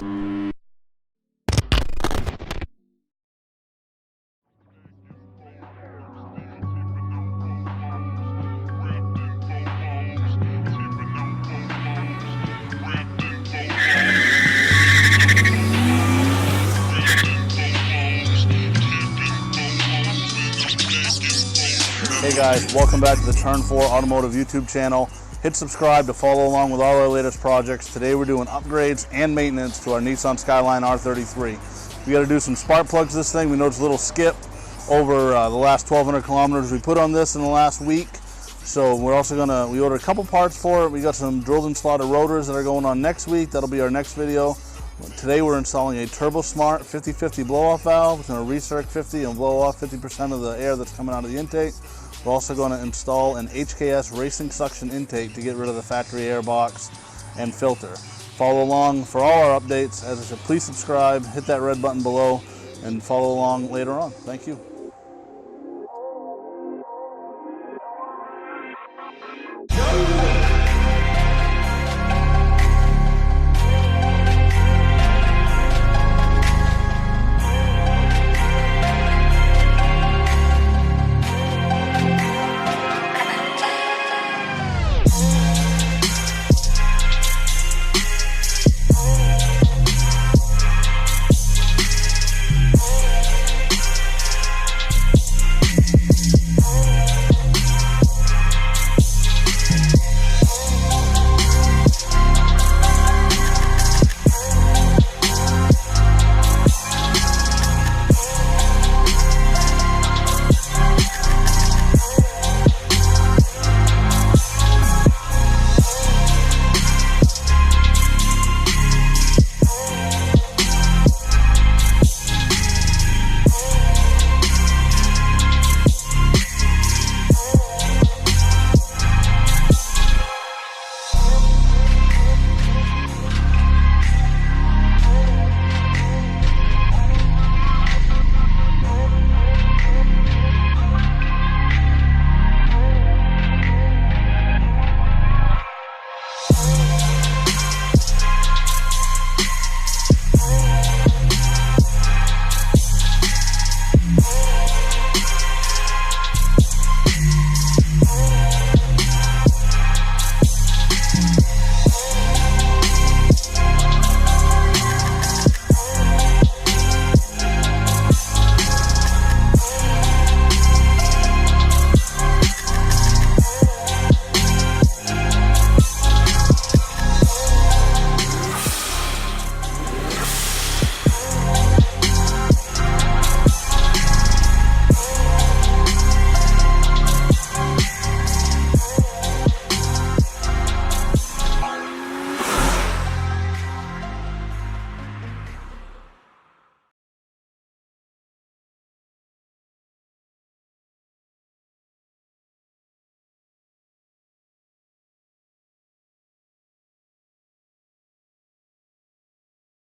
Hey guys, welcome back to the Turn 4 Automotive YouTube channel. Hit subscribe to follow along with all our latest projects. Today we're doing upgrades and maintenance to our Nissan Skyline R33. We got to do some spark plugs to this thing. We noticed a little skip over the last 1,200 kilometers we put on this in the last week. So we're also we ordered a couple parts for it. We got some drilled and slotted rotors that are going on next week. That'll be our next video. Today we're installing a Turbosmart 50/50 blow-off valve. It's going to recirc 50 and blow off 50% of the air that's coming out of the intake. We're also going to install an HKS Racing Suction intake to get rid of the factory air box and filter. Follow along for all our updates. As I said, please subscribe, hit that red button below, and follow along later on. Thank you.